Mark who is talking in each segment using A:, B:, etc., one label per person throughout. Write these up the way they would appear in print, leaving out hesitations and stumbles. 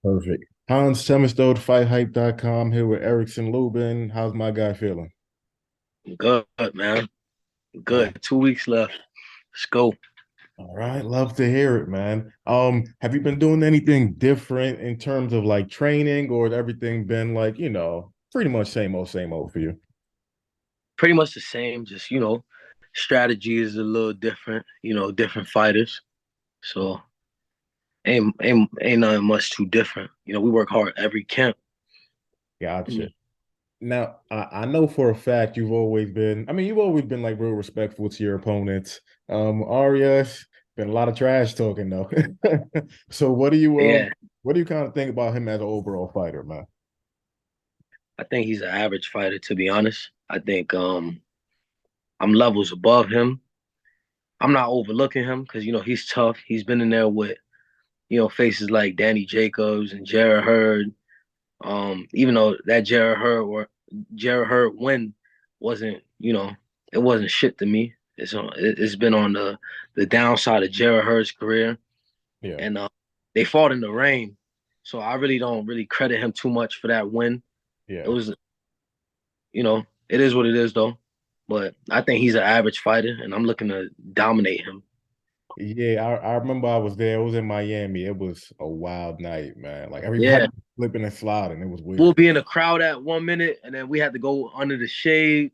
A: Perfect. Hans Themistode, FightHype.com here with Erickson Lubin. How's my guy feeling?
B: Good, man.
A: Uh,
B: Good. 2 weeks left. Let's go.
A: all right, love to hear it, man. Have you been doing anything different in terms of like training, or has everything been like, pretty much same old for you?
B: Pretty much the same. Just strategy is a little different. Different fighters. So ain't nothing much too different. We work hard every camp.
A: Gotcha. Now, I know for a fact you've always been like real respectful to your opponents. Arias, been a lot of trash talking though. So
B: Yeah,
A: what do you kind of think about him as an overall fighter, man?
B: I think he's an average fighter. To be honest, I think I'm levels above him. I'm not overlooking him because he's tough. He's been in there with faces like Danny Jacobs and Jarrett Hurd. Even though that Jared Hurd win wasn't, it wasn't shit to me. It's been on the downside of Jared Hurd's career,
A: Yeah,
B: and they fought in the rain, so I really don't really credit him too much for that win. It
A: yeah.
B: was, it is what it is though. But I think he's an average fighter, and I'm looking to dominate him.
A: Yeah, I remember I was there. It was in Miami. It was a wild night, man. Like everybody
B: Yeah,
A: was flipping and sliding. It was
B: we'll
A: weird.
B: be in the crowd at 1 minute, and then we had to go under the shade.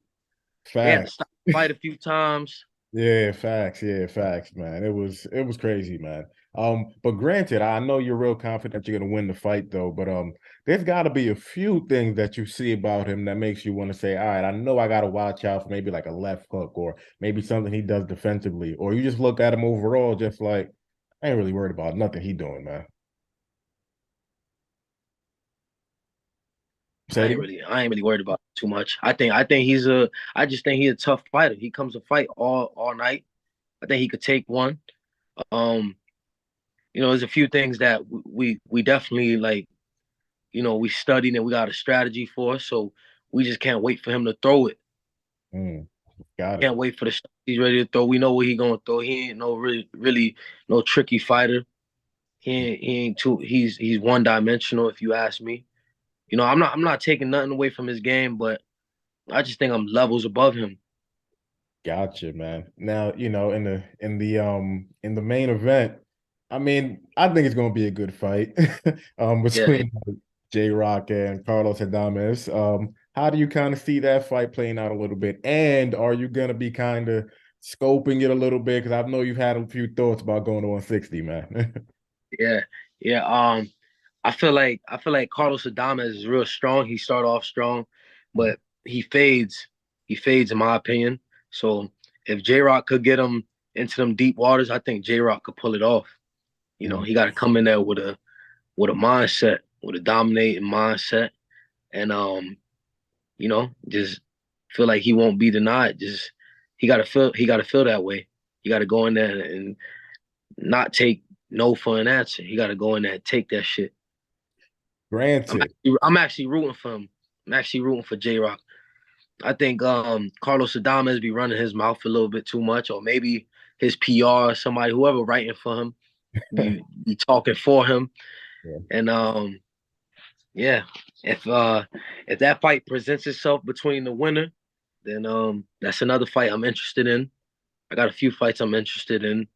B: They had to
A: Facts.
B: stop the fight a few times.
A: Yeah, facts. Yeah, facts, man. It was crazy, man. But granted, I know you're real confident you're gonna win the fight though, but there's gotta be a few things that you see about him that makes you want to say, all right, I know I gotta watch out for maybe like a left hook or maybe something he does defensively, or you just look at him overall just like I ain't really worried about nothing he doing, man. Say it again?
B: I ain't really worried about it too much. I just think he's a tough fighter. He comes to fight all night. I think he could take one. Um, there's a few things that we definitely like. We studied and we got a strategy for. So we just can't wait for him to throw it.
A: Mm, got it.
B: Can't wait for the shot he's ready to throw. We know what he gonna throw. He ain't no really no tricky fighter. He ain't too. He's one dimensional. If you ask me, I'm not taking nothing away from his game, but I just think I'm levels above him.
A: Gotcha, man. Now, in the main event, I mean, I think it's gonna be a good fight
B: Yeah,
A: between J Rock and Carlos Adames. How do you kind of see that fight playing out a little bit? And are you gonna be kind of scoping it a little bit? Because I know you've had a few thoughts about going to 160, man.
B: yeah, yeah. I feel like Carlos Adames is real strong. He started off strong, but he fades. He fades, in my opinion. So if J Rock could get him into them deep waters, I think J Rock could pull it off.
A: Mm.
B: He got to come in there with a mindset, with a dominating mindset, and just feel like he won't be denied. Just he got to feel that way. He got to go in there and not take no for an answer. He got to go in there and take that shit. I'm
A: Granted.
B: actually, I'm actually rooting for him. I'm actually rooting for J Rock. I think Carlos Adames be running his mouth a little bit too much, or maybe his PR, somebody, whoever writing for him, be talking for him.
A: Yeah.
B: And yeah, if that fight presents itself between the winner, then that's another fight I'm interested in. I got a few fights I'm interested in,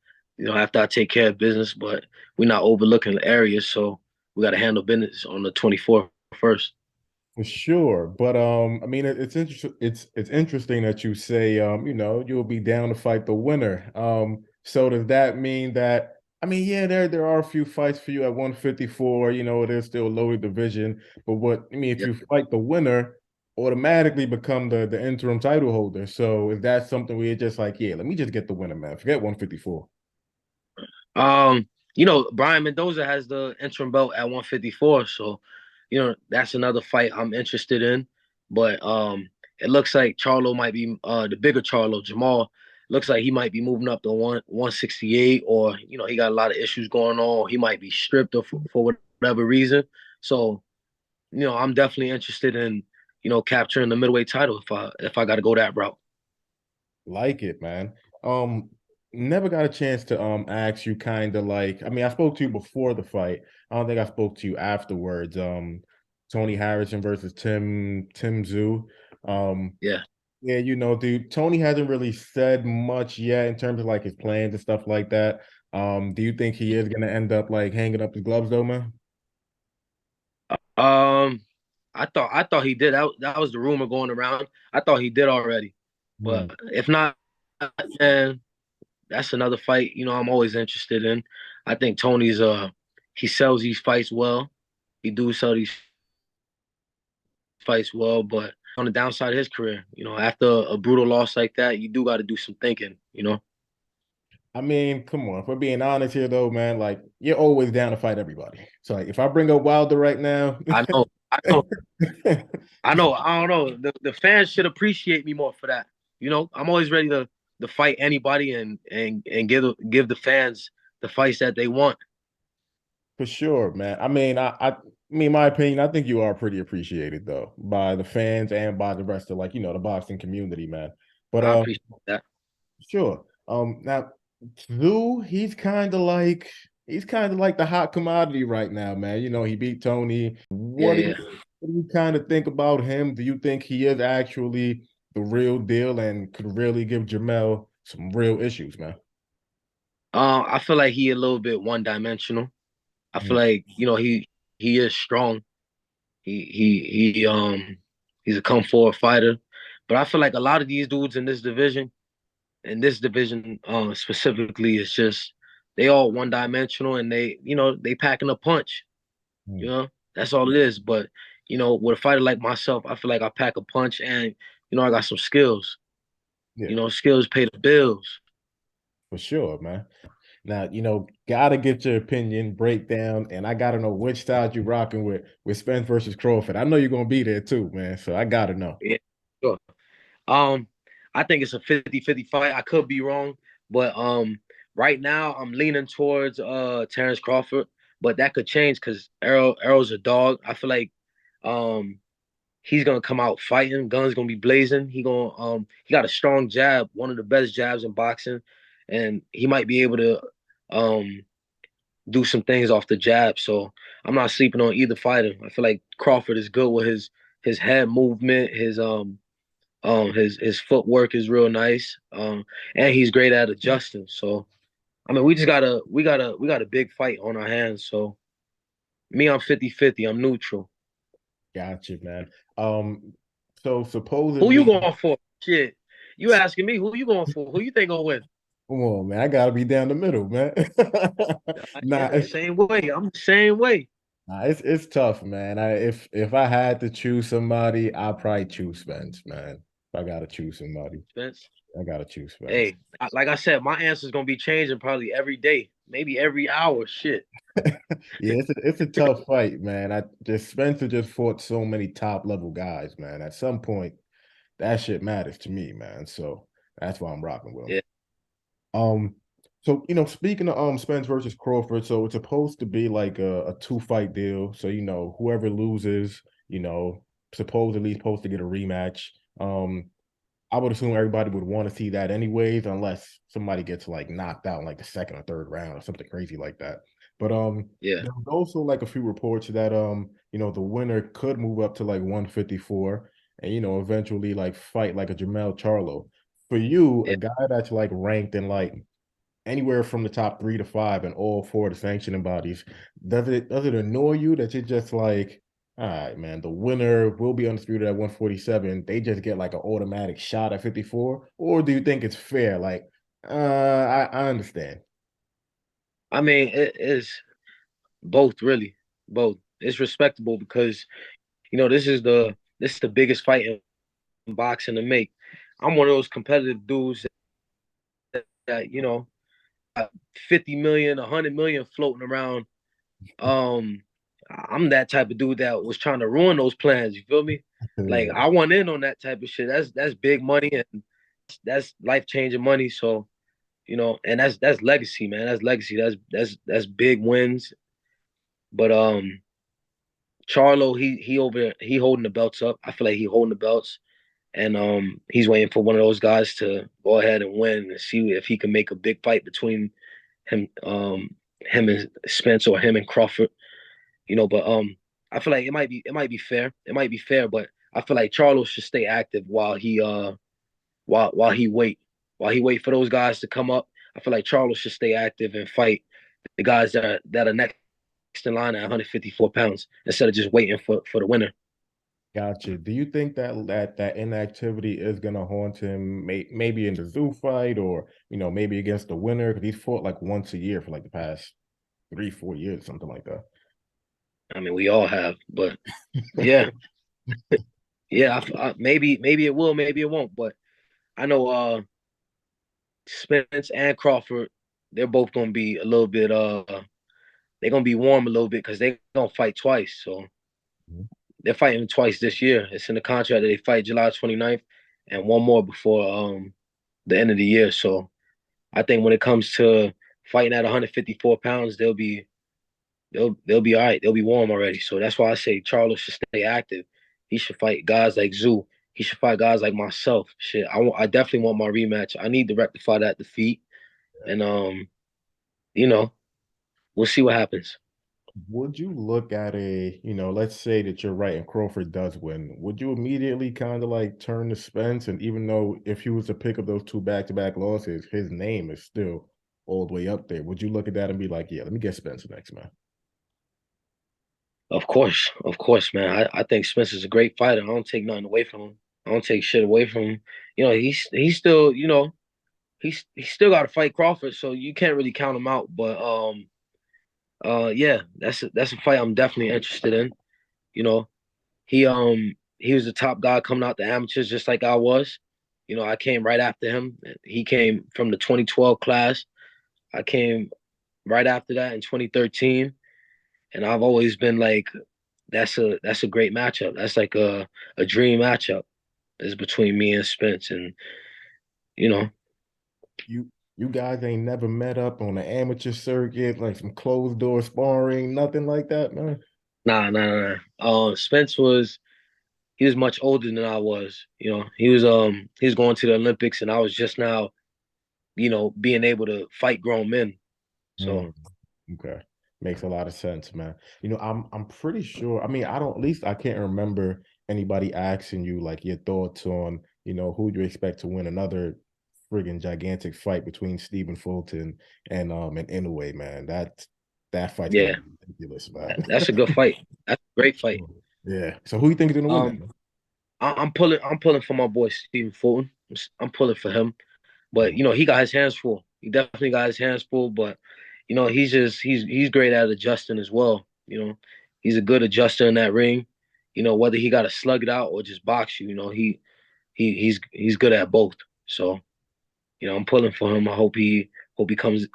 B: after I take care of business, but we're not overlooking the areas, so we got to handle business on the 24th first.
A: For sure, but I mean, it's interesting. It's interesting that you say, you'll be down to fight the winner. So does that mean that? I mean, yeah, there are a few fights for you at 154. It is still a lower division, but what I mean, if
B: Yeah.
A: you fight the winner, automatically become the interim title holder. So is that something where you're just like, yeah, let me just get the winner, man. Forget 154.
B: Um, Brian Mendoza has the interim belt at 154, so that's another fight I'm interested in. But it looks like Charlo might be the bigger Charlo, Jamal. Looks like he might be moving up to 168, or he got a lot of issues going on. He might be stripped for whatever reason. So I'm definitely interested in capturing the middleweight title if I got to go that route.
A: Like it, man. Um, never got a chance to ask you kind of like, I mean, I spoke to you before the fight. I don't think I spoke to you afterwards. Tony Harrison versus Tim Zoo. Um
B: Yeah.
A: yeah, dude, Tony hasn't really said much yet in terms of like his plans and stuff like that. Do you think he is gonna end up like hanging up his gloves though, man?
B: Um, I thought he did. That was the rumor going around. I thought he did already,
A: Hmm.
B: but if not, man, that's another fight. I'm always interested in. I think Tony's he sells these fights well. He do sell these fights well, but on the downside of his career, after a brutal loss like that, you do got to do some thinking.
A: I mean, come on. If we're being honest here, though, man, like you're always down to fight everybody. So, like, if I bring up Wilder right now,
B: I know, I know, I know. I don't know. The fans should appreciate me more for that. I'm always ready to fight anybody and give the fans the fights that they want.
A: for sure, man. I mean, my opinion, I think you are pretty appreciated though by the fans and by the rest of like the boxing community, man. But
B: I appreciate that.
A: sure. Now Lou, he's kind of like the hot commodity right now, man. He beat Tony.
B: Yeah,
A: What do
B: yeah.
A: you what do you kind of think about him? Do you think he is actually the real deal and could really give Jermell some real issues, man?
B: I feel like he a little bit one dimensional. I feel
A: Mm,
B: like he is strong. He's a come forward fighter, but I feel like a lot of these dudes in this division specifically, is just they all one dimensional, and they packing a punch. You
A: mm.
B: know, that's all it is. But with a fighter like myself, I feel like I pack a punch, and I got some skills.
A: Yeah,
B: Skills pay the bills.
A: for sure, man. Now, gotta get your opinion, breakdown, and I gotta know which side you rocking with Spence versus Crawford. I know you're gonna be there too, man. So I gotta know.
B: Yeah, sure. Um, I think it's a 50-50 fight. I could be wrong, but right now I'm leaning towards Terrence Crawford, but that could change because Errol's a dog. I feel like um he's gonna come out fighting, guns gonna be blazing. He got a strong jab, one of the best jabs in boxing, and he might be able to um do some things off the jab. So I'm not sleeping on either fighter. I feel like Crawford is good with his head movement, his footwork is real nice. And he's great at adjusting. So I mean, we got a big fight on our hands. So me, I'm 50-50. I'm neutral.
A: Gotcha, man. So
B: Who you
A: supposedly,
B: going for? Shit. You asking me who you going for? Who you think gonna win?
A: come on, man. I gotta be down the middle, man. Nah,
B: Yeah, same way. I'm the same way.
A: it's tough, man. If I had to choose somebody, I'd probably choose Spence, man. If I gotta choose somebody,
B: Spence.
A: I gotta choose Spence.
B: Hey, like I said, my answer's gonna be changing probably every day, maybe every hour. Shit.
A: Yeah, it's a tough fight, man. I just Spencer just fought so many top level guys, man. At some point, that shit matters to me, man. So that's why I'm rocking with him.
B: Yeah,
A: Um, so speaking of Spence versus Crawford, so it's supposed to be like a two-fight deal. So whoever loses, you know, supposedly supposed to get a rematch. I would assume everybody would want to see that anyways, unless somebody gets like knocked out in like the second or third round or something crazy like that. But
B: yeah,
A: there was also like a few reports that the winner could move up to like 154 and eventually like fight like a Jermell Charlo. For you, a
B: yeah.
A: guy that's like ranked in like anywhere from the top 3 to 5 and all four of the sanctioning bodies, does it annoy you that you're just like, all right, man, the winner will be undisputed at 147. They just get like an automatic shot at 54, or do you think it's fair? Like, I understand.
B: I mean, it is both really, both. It's respectable because this is the biggest fight in boxing to make. I'm one of those competitive dudes that 50 million, 100 million floating around. Um, I'm that type of dude that was trying to ruin those plans. You feel me? Like
A: Yeah.
B: I want in on that type of shit. That's big money, and that's life changing money. So and that's legacy, man. That's legacy. That's big wins. But Charlo, he holding the belts up. I feel like he holding the belts, and he's waiting for one of those guys to go ahead and win and see if he can make a big fight between him and Spence or him and Crawford. But I feel like it might be fair. It might be fair, but I feel like Charlo should stay active while he wait for those guys to come up. I feel like Charlo should stay active and fight the guys that are next in line at 154 pounds instead of just waiting for the winner.
A: Gotcha. Do you think that inactivity is gonna haunt him, maybe in the zoo fight, or maybe against the winner? Because he's fought like once a year for like the past 3, 4 years, something like that.
B: I mean, we all have, but yeah, yeah. Maybe it will, maybe it won't. But I know Spence and Crawford, they're both gonna be a little bit they're gonna be warm a little bit because they're gonna fight twice. So
A: Mhm.
B: they're fighting twice this year. It's in the contract that they fight July 29th and one more before the end of the year. So I think when it comes to fighting at 154 pounds, they'll be all right. They'll be warm already. So that's why I say Charlo should stay active. He should fight guys like Zoo. He should fight guys like myself. Shit, I definitely want my rematch. I need to rectify that defeat, and you know, we'll see what happens.
A: Would you look at let's say that you're right and Crawford does win, would you immediately kind of like turn to Spence? And even though if he was to pick up those two back-to-back losses, his name is still all the way up there. Would you look at that and be like, yeah, let me get Spence next, man?
B: Of course, man. I think Spencer's a great fighter. I don't take nothing away from him. I don't take shit away from him. He's still, he's still got to fight Crawford, so you can't really count him out. But yeah, that's a fight I'm definitely interested in. You know, he was the top guy coming out the amateurs, just like I was. I came right after him. He came from the 2012 class. I came right after that in 2013, and I've always been like, that's a great matchup. That's like a dream matchup is between me and Spence, and you know,
A: You guys ain't never met up on an amateur circuit, like some closed door sparring, nothing like that, man.
B: nah. Spence he was much older than I was. He was going to the Olympics, and I was just now, being able to fight grown men. So
A: Mm, okay. Makes a lot of sense, man. I'm pretty sure. I mean, I don't, at least I can't remember anybody asking you like your thoughts on, who you expect to win another friggin' gigantic fight between Stephen Fulton and Inoue, man. That fight's gonna
B: yeah,
A: be ridiculous, man.
B: that's a good fight. That's a great fight.
A: Yeah. So who you think is gonna win that,
B: Um,
A: man?
B: I'm pulling for my boy Stephen Fulton. I'm pulling for him. But
A: Mm.
B: he got his hands full. He definitely got his hands full. But he's great at adjusting as well. He's a good adjuster in that ring. Whether he got to slug it out or just box you. He's good at both. So I'm pulling for him. I hope he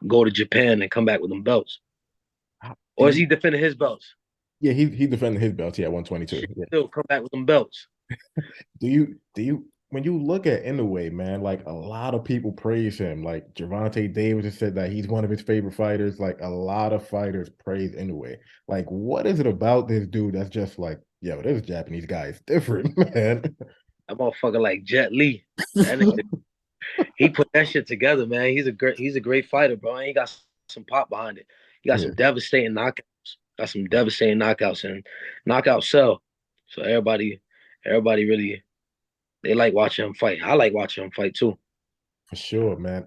B: go to Japan and come back with them belts.
A: Do
B: Or is
A: you?
B: he defending his belts?
A: Yeah, he defended his belt. Yeah, at
B: Shit,
A: 122. Yeah.
B: still come back with them belts.
A: Do you when you look at Inoue, man, like a lot of people praise him. Like Gervonta Davis has said that he's one of his favorite fighters. Like a lot of fighters praise Inoue. Like, what is it about this dude that's just like, yo, this Japanese guy is different, man?
B: That motherfucker like Jet Li. That nigga, he put that shit together, man. He's a great fighter, bro. And he got some pop behind it. He got
A: Yeah,
B: some devastating knockouts. Got some devastating knockouts and knockout sell. So everybody really they like watching him fight. I like watching him fight too.
A: for sure, man.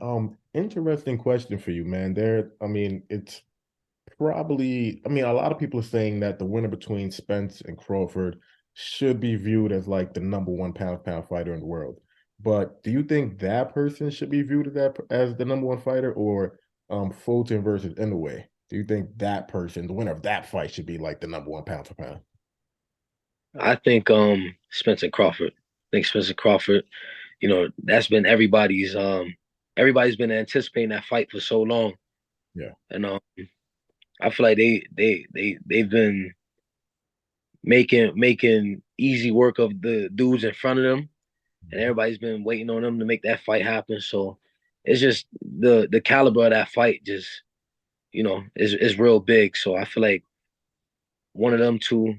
A: Interesting question for you, man. I mean, it's probably, I mean, a lot of people are saying that the winner between Spence and Crawford should be viewed as like the number one pound for pound fighter in the world. But do you think that person should be viewed as the number one fighter, or Fulton versus Inoue? Do you think that person, the winner of that fight, should be like the number one pound for pound?
B: I think Spencer Crawford. I think Spencer Crawford, that's been everybody's been anticipating that fight for so long.
A: Yeah.
B: And I feel like they've been making easy work of the dudes in front of them, and
A: Mhm.
B: everybody's been waiting on them to make that fight happen. So it's just the caliber of that fight just is real big. So I feel like one of them two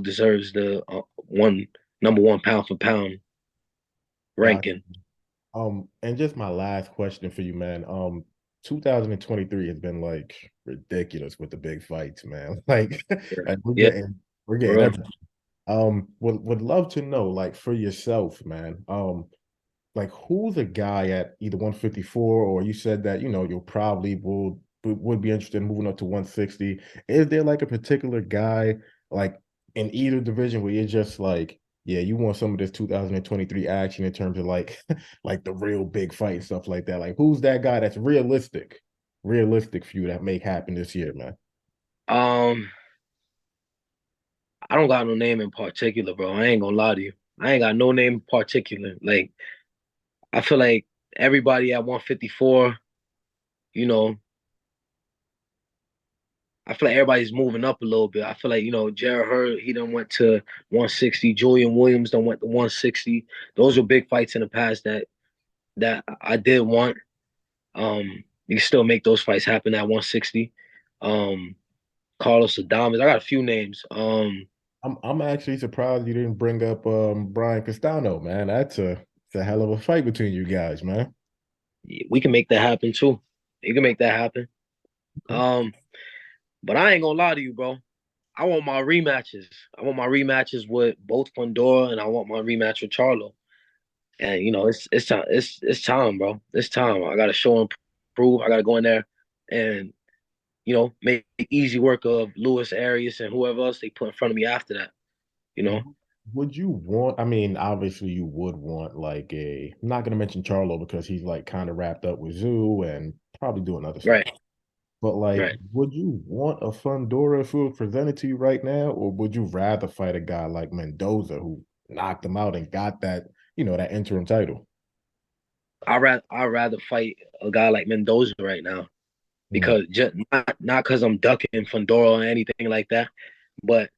B: deserves the one number one pound for pound.
A: Got
B: ranking.
A: and just my last question for you, man. 2023 has been like ridiculous with the big fights, man. Like,
B: Yeah,
A: and
B: yeah,
A: we're
B: for
A: getting
B: real.
A: everything. Would love to know, like, for yourself, man. Like who's a guy at either 154, or you said that you'll probably would be interested in moving up to 160. Is there like a particular guy like in either division where you're just like, yeah, you want some of this 2023 action in terms of like like the real big fight and stuff like that? Like who's that guy that's realistic for you that make happen this year, man?
B: Um, I don't got no name in particular, bro. I ain't gonna lie to you. I ain't got no name in particular. Like I feel like everybody at 154, you know, I feel like everybody's moving up a little bit. I feel like, Jared Hurd, he done went to 160. Julian Williams done went to 160. Those were big fights in the past that I did want. You can still make those fights happen at 160. Um, Carlos Adames. I got a few names.
A: I'm actually surprised you didn't bring up Brian Castano, man. It's a hell of a fight between you guys, man.
B: We can make that happen too. You can make that happen.
A: Okay.
B: Um, but I ain't gonna lie to you, bro. I want my rematches. I want my rematches with both Fundora, and I want my rematch with Charlo. And it's time. It's time, bro. It's time. I gotta show and prove. I gotta go in there and make easy work of Luis Arias and whoever else they put in front of me after that. You know,
A: Would you want, I mean, obviously you would want like I'm not gonna mention Charlo because he's like kind of wrapped up with Zoo and probably doing other stuff.
B: right,
A: But like,
B: right.
A: would you want a Fundora if it was presented to you right now, or would you rather fight a guy like Mendoza who knocked him out and got that, that interim title?
B: I rather fight a guy like Mendoza right now
A: Hmm.
B: because just not because I'm ducking Fundora or anything like that, but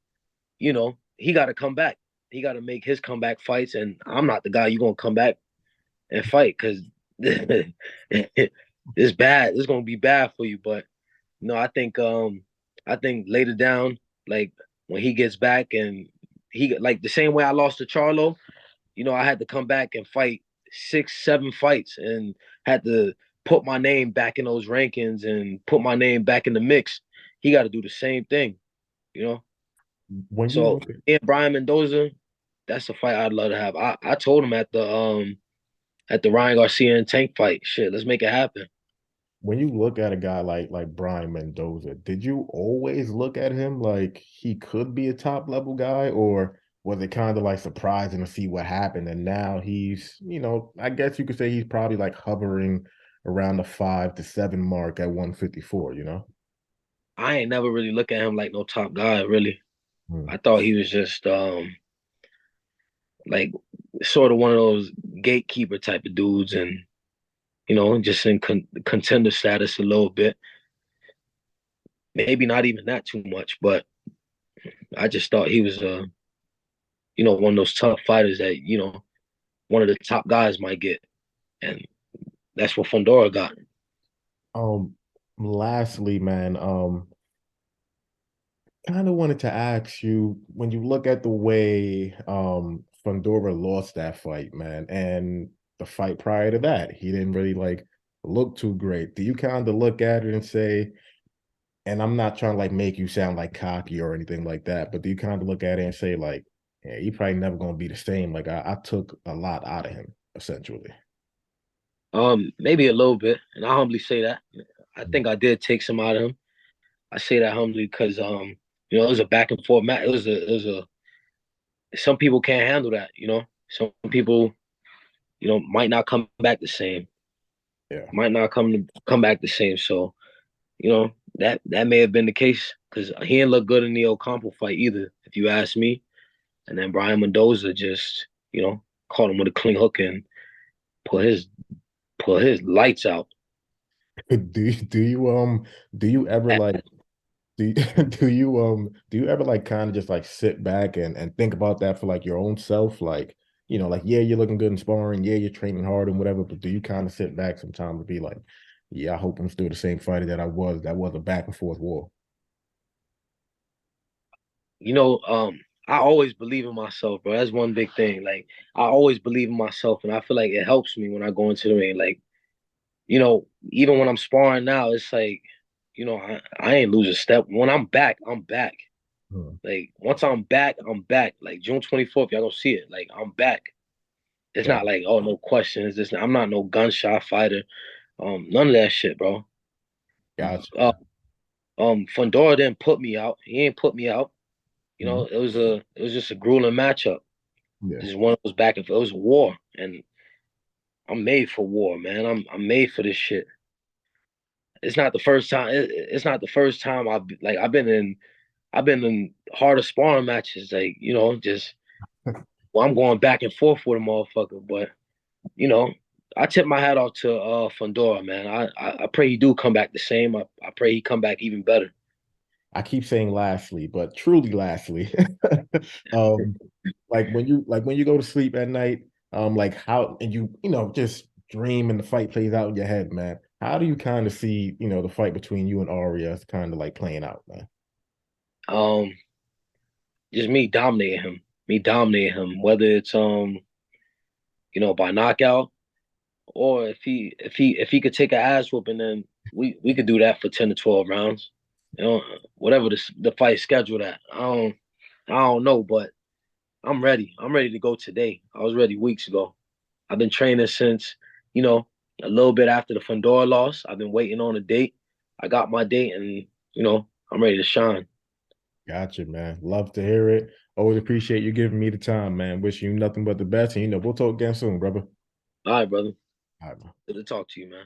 B: he got to come back. He got to make his comeback fights, and I'm not the guy you gonna come back and fight because it's bad. It's gonna be bad for you. But no, I think later down, like when he gets back and he like the same way I lost to Charlo, I had to come back and fight 6, 7 fights and had to put my name back in those rankings and put my name back in the mix. He got to do the same thing, you know.
A: When you
B: So
A: look at
B: me and Brian Mendoza, that's a fight I'd love to have. I told him at the Ryan Garcia and Tank fight, shit, let's make it happen.
A: when you look at a guy like Brian Mendoza, did you always look at him like he could be a top level guy, or was it kind of like surprising to see what happened? And now he's, I guess you could say he's probably like hovering around the 5 to 7 mark at 154,
B: I ain't never really look at him like no top guy, really.
A: Hmm.
B: I thought he was just like sort of one of those gatekeeper type of dudes, and just in contender status a little bit. Maybe not even that too much, but I just thought he was one of those tough fighters that one of the top guys might get, and that's what Fundora got.
A: Um, lastly, man, kind of wanted to ask you when you look at the way Fundora lost that fight, man, and the fight prior to that, he didn't really like look too great. Do you kind of look at it and say, and I'm not trying to like make you sound like cocky or anything like that, but do you kind of look at it and say like, yeah, he probably never gonna be the same. Like I took a lot out of him, essentially.
B: Maybe a little bit, and I humbly say that. I think I did take some out of him. I say that humbly because it was a back and forth match. It was a. Some people can't handle that. Some people might not come back the same.
A: Yeah.
B: Might not come back the same. So that may have been the case because he didn't look good in the Ocampo fight either, if you ask me. And then Brian Mendoza just caught him with a clean hook and put his put his lights out.
A: Do you ever like do you, do you ever like kind of just like sit back and think about that for like your own self? Like, like yeah, you're looking good in sparring, yeah, you're training hard and whatever, but do you kind of sit back sometimes and be like, yeah, I hope I'm still the same fighter that was a back and forth war.
B: You know, I always believe in myself, bro. That's one big thing. Like I always believe in myself, and I feel like it helps me when I go into the ring. Like even when I'm sparring now, it's like I ain't lose a step. When I'm back, I'm back.
A: Hmm.
B: Like once I'm back, I'm back. Like June 24th, y'all gonna see it. Like I'm back. It's
A: Yeah,
B: not like, oh, no questions. I'm not no gunshot fighter. None of that shit, bro.
A: gotcha,
B: Uh,
A: man.
B: Fundora didn't put me out. He ain't put me out.
A: Mhm.
B: It was just a grueling matchup.
A: Yeah,
B: Just one was back and forth. It was war, and I'm made for war, man. I'm made for this shit. It's not the first time. It's not the first time I've been in harder sparring matches. Like just well, I'm going back and forth with a motherfucker, but you know, I tip my hat off to Fundora, man. I pray he do come back the same. I pray he come back even better.
A: I keep saying lastly, but truly lastly, um, like when you go to sleep at night, like how and just dream and the fight plays out in your head, man. How do you kind of see, the fight between you and Arias kind of like playing out, man?
B: Um, just me dominating him, whether it's by knockout or if he could take an ass whooping, then we could do that for 10 to 12 rounds. Whatever the fight scheduled at. I don't know, but I'm ready. I'm ready to go today. I was ready weeks ago. I've been training since, you know, a little bit after the Fundora loss. I've been waiting on a date. I got my date, and I'm ready to shine.
A: Gotcha, man. Love to hear it. Always appreciate you giving me the time, man. Wishing you nothing but the best. And we'll talk again soon, brother.
B: All right, brother.
A: All right, man.
B: Good to talk to you, man.